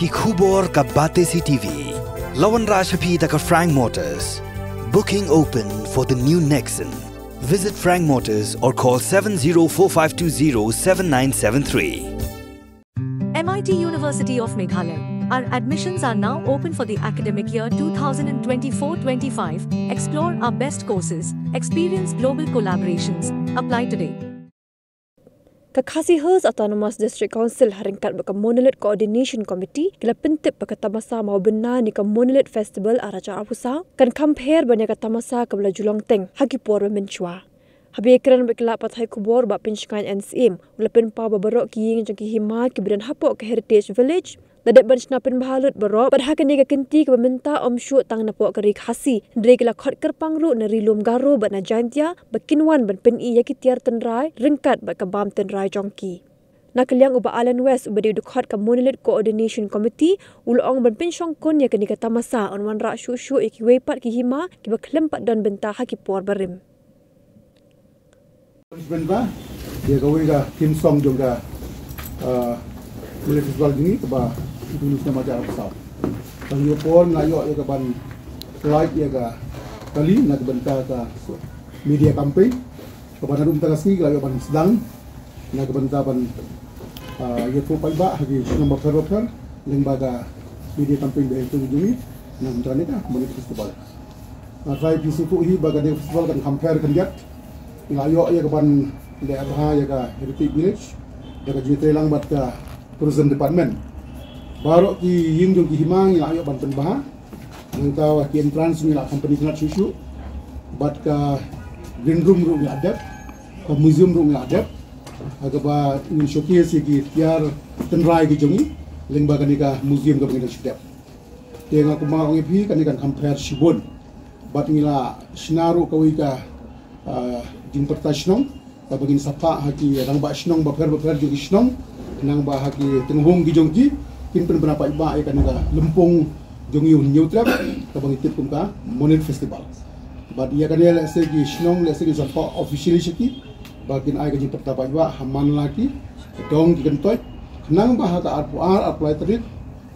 ki khubor ka bate CTV. Lawan Rashaphi ka Frank Motors. Booking open for the new Nexon. Visit Frank Motors or call 7045207973. MIT University of Meghalaya. Our admissions are now open for the academic year 2024-25. Explore our best courses. Experience global collaborations. Apply today. Kakasi Hills Autonomous District Council haringkat baka Monolith Coordination Committee kila pentip baka tamasa mau benar ni ka Monolith Festival araja apusa kan compare banyak ka tamasa ka bela Julong Teng hagi por menchua. Habi ekran bekla pathai kubor ba pinchkan NCM ulapin pa babarok kiying jangki hima kibidan hapok ke Heritage Village. Dadat benchna pin bahalut berok berhak ni ka kenti ke meminta syuk tang napok ke khasi ndre kila khot kerpang ru na rilum garo ban na jantia bakinwan ban pen i yaki tiar tenrai ringkat ba ka bam tenrai jongki. Nakaliang uba Allen West uba di khot ka Monolith Coordination Committee ulong ban pin shongkon ya kini ka tamasa on wan ra syuk iki wepat ki hima ki ba klempat dan benta ha ki por barim. Sebenarnya dia kawin ka Kim Song juga boleh festival ini keba Indonesia macam apa sah. Kalau yo pun layo ya keban slide ya ke kali nak bentar ke media campaign keban adum tagasi layo ban sedang nak bentar ban ya tu palba hagi nombor terbaru lembaga media campaign dari itu jumi nak bentar ni dah Monolith Festival. Saya di situ hi baga dia festival kan compare kenjat layo ya keban daerah ya ke Heritage Village ya ke Jitelang bat ke Tourism Department. Baru ki ying jong ki himang ila ayo banten bah. Engkau ki entrance ni la company kena susu. Bat ka green room ru adap, ka museum ru adap. Aga ba in showcase ki tiar tenrai ki jongi lengba kan ka museum ka bangida shudap. Tenga ko ma ngi phi kan compare shibun. Bat ngila sinaru ka wi ka jing pertashnong ka bagin sapa haki rang ba shnong ba per jogi shnong nang ba haki tenghong ki jongki kin pen berapa iba ai kan lempung jongi nyutrap ka bangitip kum ka Monolith Festival. But ia kan le segi shnong le segi sapa officially shiki bakin ai ka jing pertapa iba haman laki dong ki kentoy nang ba hata ar apply trik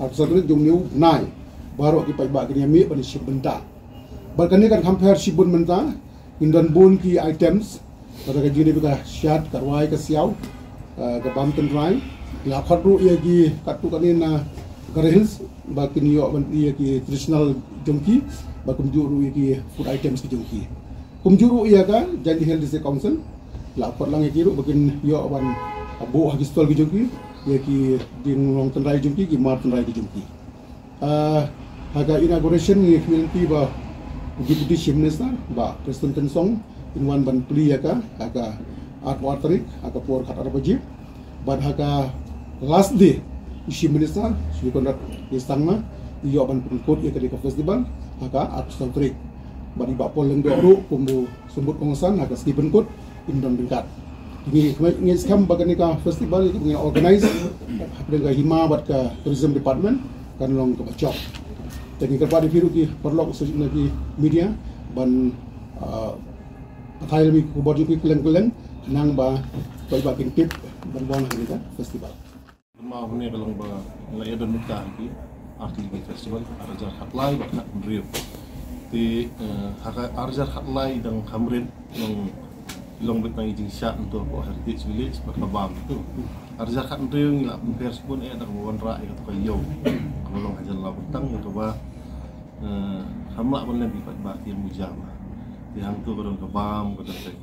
ar sadrik jong new nai baru ki pa iba kan mi ban ship benta. Balkan kan compare shibun benta indan bun ki items pada ka jini ka shat karwai ka siaw ka bamten rai la khadru ya ki katu kanina garehils bakin yo ban ya ki traditional jongki bakum juru ya ki food items ki jongki kum juru ya ka janji health council la khot lang ki ru bakin yo ban abu hagi stol ki jongki ya ki ding long tenrai jongki ki mar tenrai ki jongki haga inauguration ni community ba Deputy Chief Minister ba Preston Tensong inwan ban pli ya ka aga art watrik aga por khatar bajib ban haga last day Chief Minister Sri Konrad Istangna iyo ban pengkot ya ka festival haga art watrik ban iba pol leng do kumbu sumbut pengesan haga Stephen Kot indon bengkat ini skam bagani ka festival itu mengen organize dengan hima bat ka tourism department kan long ka bacok jadi kepada firu ki perlu sejumlah ki media ban Thai lebih kubur juga keleng-keleng nang ba baking tip ban bon hari ka festival. Ma hune kalau ba la yadan nikah ki arti ki festival arjar hatlai ba khat mriu. Ti haka arjar hatlai dang khamrin long long betang ijing shat untuk ko Heritage Village ba kabam tu. Arjar khat mriu ngila pers pun dang wan ra ka to yo. Kalau hajar la betang ko ba hamla ban nabi ba ti mujama. Yang tu kadang kebam, kadang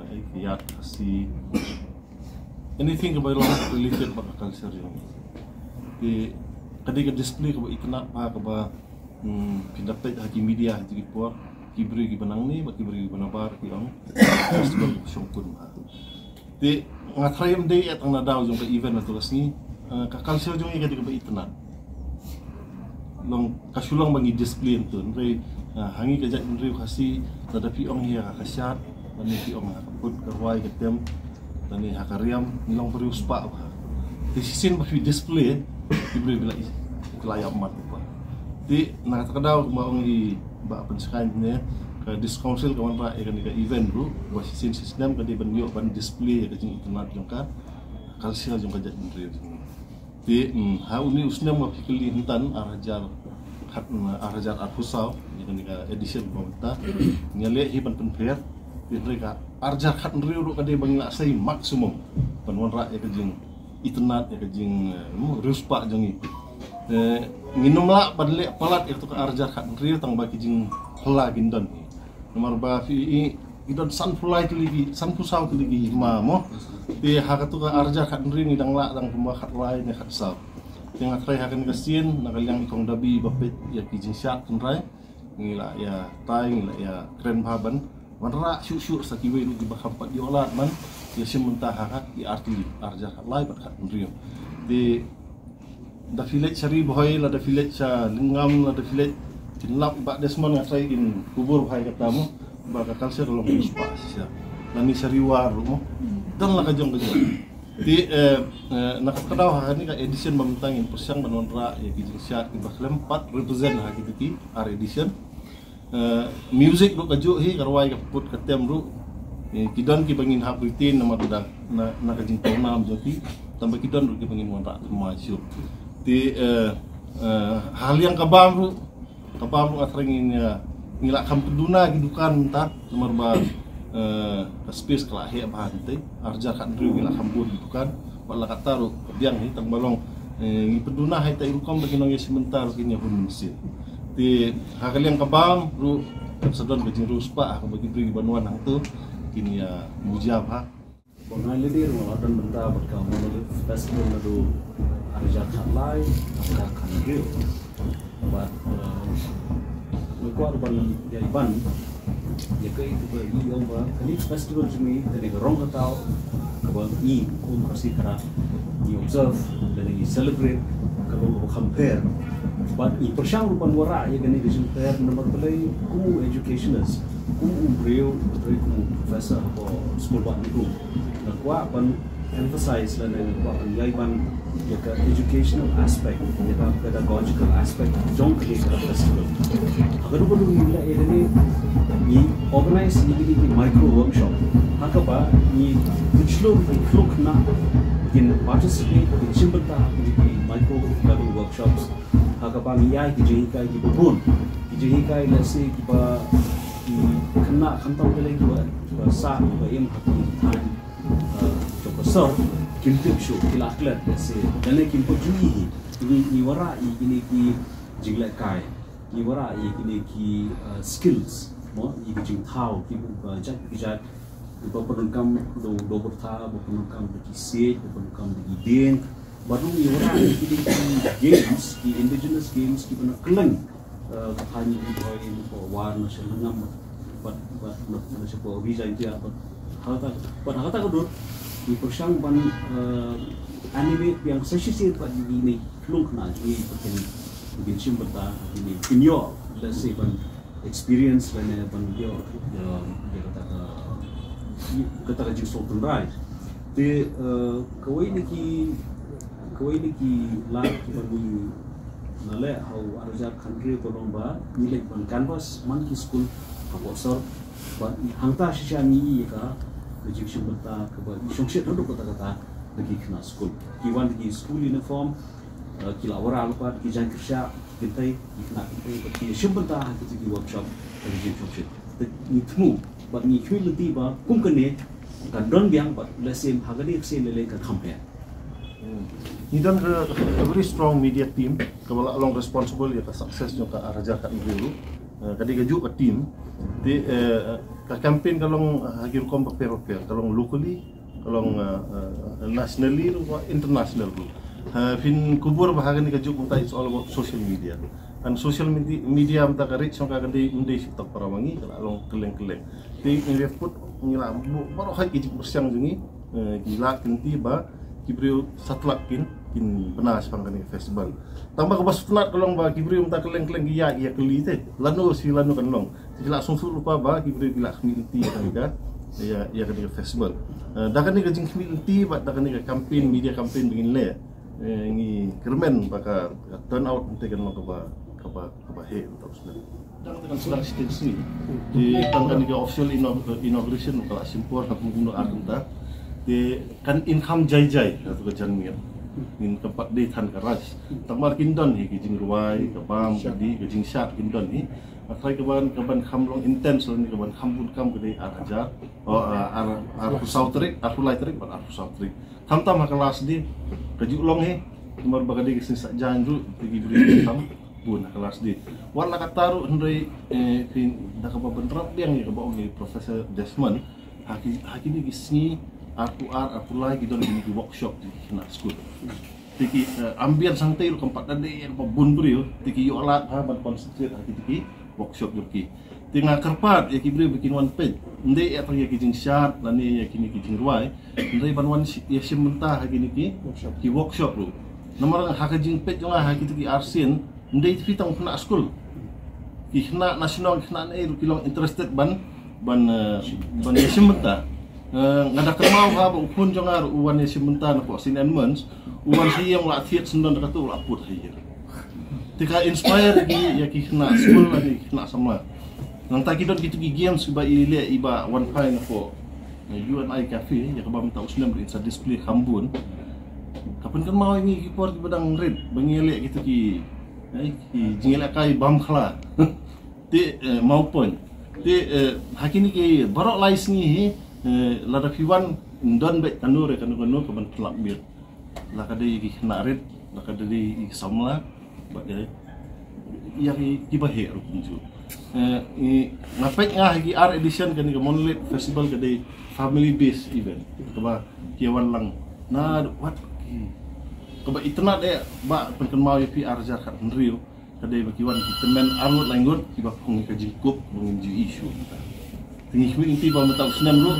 ikhtiar kasih anything kepada orang related pada culture yang di ketika display kepada ikna apa kepada pindapat haki media jadi puak kibri kibanang ni, kibri kibanabar kiong festival syongkun di ngatrayam day at ang nadaw yung event na tulas ni kakalsyo yung ketika kepada ikna long kasulang bangi display itu hangi kejat mendri kasih tetapi orang yang kasyat dan ni orang kaput kerwai ketem dan ni hakariam nilang perius pak di sisi bagi display diberi bila kelayap mat apa di nak terkadau mau ngi bak pensekan ni ke discouncil kawan pak ikan ke event dulu buat sisi sistem ke di benyo ban display ke jing internet jangka kalsial jang kejat mendri Di uni usna mo pikili hintan arajar arhusau ni ka edition pamta nyale hi pan penper direka arjar khat nriu ru kade bangla sai maksimum panwan ra ya kajing itnat ya kajing ruspa jangi nginum la badle palat itu ka arjar khat nriu tang baki jing hla gindan nomor ba fi idon san fulai lagi san pusau lagi mo ti hakatu ka arjar khat nriu ngidang la dang pemba khat lai ne khat sau tengah try hakan kasian nakaliang ikong dabi bapit ya kijing syak tenrai ngila ya tai ngila ya keren baban wanra syuk sa kiwe lu di bakampat di olat man ya sementah hakat di arti arjar lai bat kat nrio di da village sari boy la da village sa lingam la da village tinlap ba desmon ngatrai in kubur bhai katamu ba ka kalser long spas ya lani sari war mo dan la kajong di nakakadaw ha ni ka edition mamtangin pusyang banonra ya kijing syak di baklem 4 represent ha kiti ar edition music ru kaju hi karwai ka put katem ru kidan ki bangin ha britin nama da na kajing tonam joti tambah kidan ru ki bangin monra maju di hal yang kabam ru atrengin ngila kampeduna gidukan ta nomor ba space kala he bahante arjar kan riu gila hambur gitu kan wala kataru biang hi tang balong ngi peduna hai tai rukom bagi nong sementar kini pun mesin di hakaliang kabam ru sedon bagi ruspa bagi beri banuan hang tu kini ya mujab ha bongai ledir waladan benda berkau monolith festival nadu arjar khalai kan riu buat kuat ban dari ban ya kai itu bagi orang kali festival jumi dari rong atau kalau ni masih kena di observe dan di celebrate kalau compare but i persang rupan wara ya gani di compare nomor pelai kumu educationers kumu brio dari kumu professor atau school buat itu dan kuat pan emphasize dan kuat pan ya ke educational aspect ya ke pedagogical aspect jong ke festival agar perlu nilai ini ni organize ni micro workshop hakaba ni kuchlo flook na in participate in chimbata ni micro level workshops hakaba ni ai ki jehika ki bubun ki jehika let's say ki ba kena kantau le ki ba sa ba em hakki than to pasar kimtip show kilaklat let's say dan ki pojui ni wara ini ki jingla kai ni wara ini ki skills mo i jing thau ki bu jat ki jat bu penungkam do bertha bu penungkam di set bu penungkam di den baru i wara ki games ki indigenous games ki bana keleng kathani di boy in ko war na selangam but na sepo visa india hata ko dot di persang ban anime yang sesi pak di ni lung na ji pekin bin simbata ini kinyo let's say ban experience when dia kata jing sultan right the kawai niki la bagi nale how arja country ko lomba nilai ban canvas monkey school kabosor but hangta shisha ni ka jing simbata ka ba songset ro kata lagi kena school kiwan di school uniform kila wara lupa ki jang kerja kita nak kita sebentar kita di workshop dari workshop ni temu but ni quality ba kum kene kan don biang but lesim hagadi se lele ka compare ni dan a very strong media team kalau along responsible ya ka success jo ka araja ka dulu kadi gaju ka team di ka campaign kalau hagir kom per kalau locally kalau nationally atau international fin kubur bahagian ni kajuk unta it's all about social media and social media unta ka reach ka gandi undai TikTok parawangi kala long keleng ti ni put ngila baru hai kijik bersiang jungi gila kenti ba kibriu satlakin kin benas pangkani festival tambah ke basutnat kolong ba kibriu unta keleng iya keli te lanu kan long gila sungsur lupa ba kibriu gila community ka ya kan festival dah kan ni kajing community ba dah kan ni campaign media campaign begin le ngi kermen baka turn out nanti kan kaba he untuk sebenarnya dan dengan sudah asistensi di tanggal ni official inauguration kala simpor nak menggunakan arta di kan income jai atau kejanmian in tempat di tan karas tamar kindon hi kijing ruai kabam di kijing syat kindon hi atrai kaban khamlong intense ni kaban khambun kam gede arajar ar sautrik ar hulai trik ar sautrik tam kelas di kejulong hi tamar bagadi kisin sak janju tigi beri tam bun kelas di warna kataru hendai dah kaba bentrap yang ni kaba ongi Profesor Desmond haki ni kisni aku lagi don di workshop di nak school tiki ambian santai lu keempat tadi yang pebun beri tiki yo alat ban konsentrate haki tiki workshop burki tinggal kerpat ya kibri bikin one page ndai ya pergi kijing syat lani ya kini kijing ruai ndai ban one ya simenta haki ni ki workshop lu nomor haki jing page jonga haki tiki arsin ndai fitang kena school ki kena nasional kena nei lu kilong interested ban ya simenta ngada kemau ha pun jongar uwan ya simenta na ko sinenments uwan siyang la thiet sendon katu la put hayir tika inspire ya ki kena school lagi kena sama nang ta kidon gitu games iba ile iba one fine ko UNI cafe ya ka minta usnam di insa display khambun kapan kan mau ini ki por di badang red bangile gitu ki jingela kai bam khla ti mau pon ti hakini ki barok lais ni lada fiwan don be kanur kanu kaban telak bir la kadai ki kena red la kadai samla bagai yang ibahe rukunju ngapai lagi R edition kan ke Monolith Festival kedai family based event keba kiawan lang na what keba itna de ba penken mau pi arjar kat Rio kedai bakiwan temen arut langgut kiba pung ke jikup mengunju isu tinggi kami inti ba mata usnam lu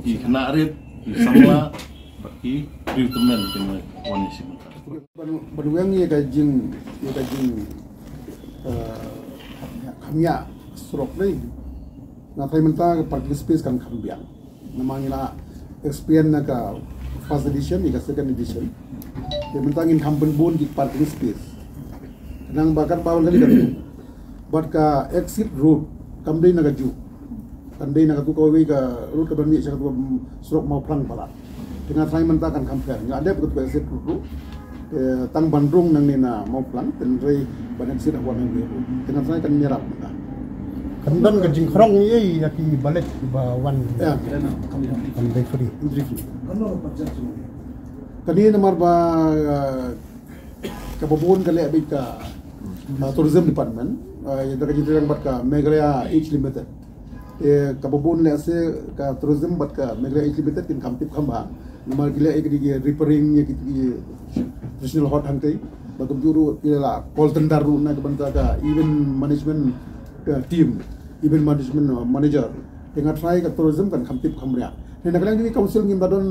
ki kena red ki samla baki Rio temen kena wani sim Beruang ya kajing kamya strok ni ngapai mentah ke parking space kan kambiang namanya la experience na ka first edition ni ka second edition dia mentangin hamben bon di parking space nang bakar bawang kali kan buat ka exit road kamdai na ka ju kamdai na ka tu kawi ka road ka banmi sa ka strok mau plang pala dengan saya mentah kan kambiang ya ada betul exit road tang bandrung nang nina mau plang tenrei banyak sih nak warna biru dengan saya kan merah Kandan ke jingkrong ni yaki balik ba wan ya kan day free kani namar ba kababon kali abika tourism department ya dak jitu yang bat ka Meghalaya H Limited kababon le ase ka tourism bat ka Meghalaya H Limited kin kampip khamba namar gila ek di repairing ya ki traditional hot hangtai bagam juru kila call tender na banta ka event management team event management manager dengan try ka tourism kan kampip khamria ne nagalang ni council ngim badon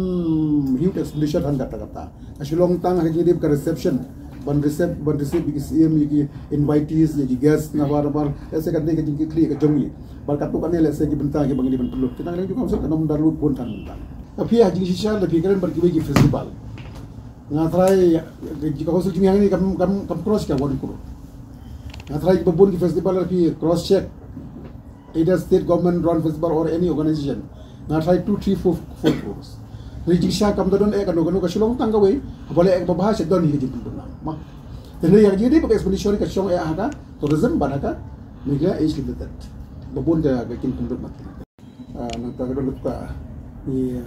huge expenditure han kata asilong tang ha jadi ka reception ban receive BCM yi invitees yi guest na bar ese kan ne ka jingi kli ka jongi bar katu kan le ese ki banta ki bangi ban perlu kita nagalang council kan dalu pun tan tapi ha jingi shisha le pikiran bar ki festival ngatrai jika kau suci yang ini kam cross क्या वाली करो ngatrai babun ki festival ki cross check either state government run festival or any organization ngatrai 2 3 4 crores rijisha kam don ek kanu ka shilong tangga we boleh ek babah sedon hi jipun na ma tene yang jadi pakai expenditure ka shong ada tourism banaka Meghalaya H Limited babun ka kin kundur mat nang ta don ka ni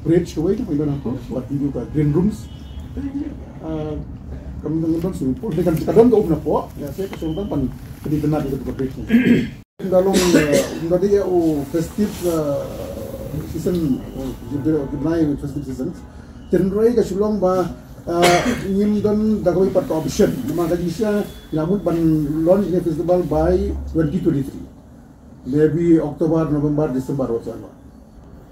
bridge we to pindon ko buat video ka green rooms kami dengan swimming pool dengan kadang kau pernah po ya saya kesulitan pan di benar itu berbeda dalam dari ya festive season di festive season cenderung ke sulung ba ingin dan dagoi part option nama kajisya namun ban launch ini festival by 2023 maybe Oktober November Desember wajan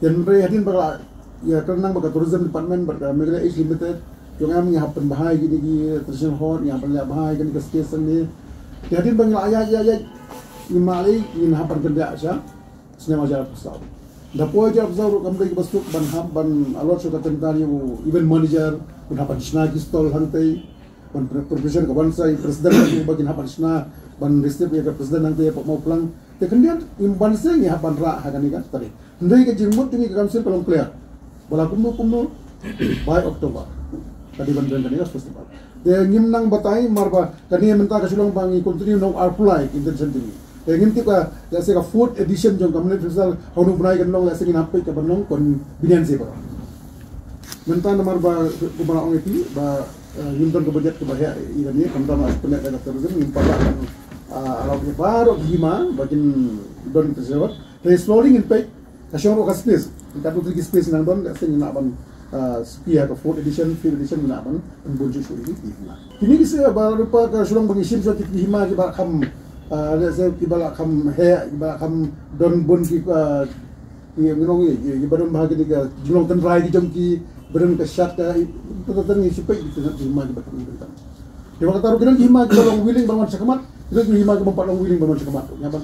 cenderung hadin ba ya karena baga tourism department baga Meghalaya H Limited yung aming hapan bahay gini traditional hall yang hapan bahay gini station ni hadin bang ayah ni mali ni hapan kerja siya sinema ajar pasal dapo ajar pasal kamdai basuk ban alot so katentari event manager kun hapan snagi stall hantai ban profession ka bansa president ni bagin hapan sna ban receive ya president hantai mau pulang te kendian ban se ni hapan ra hagani kan tadi ndai ka jimut ni ka kamsil kalong clear bala kumno by Oktober tadi bandang kanias festival de ngimnang batai marba kani menta ka sulong bangi continue no arpulai intention dini de ngim ka se ka fourth edition jong community festival honu bunai kan long se nginapai ka banong kon binian se ba menta na marba kumara ong iti ba ngimton ka budget ka bahya ini kamta mas penek ka tourism ngimpala alaw ni paro gima bakin don preserve exploring in pay kasyong ka space kita tu space nang don se nginaban spia ka 4th edition 5th edition nginaban ang bunju su ini kini bisa baru pa ka sulong bangisim so ti hima ki ba kham se ki bala kham he ki bala kham don bun ki nginong ki baron bahagi ni ka julong tan rai di jom ki baron ka shot ka tu ni supai ki hima ki ba kham tan di waktu taruh kini hima ki balong willing bangun sakamat itu hima ki bompat long willing bangun sakamat nya ba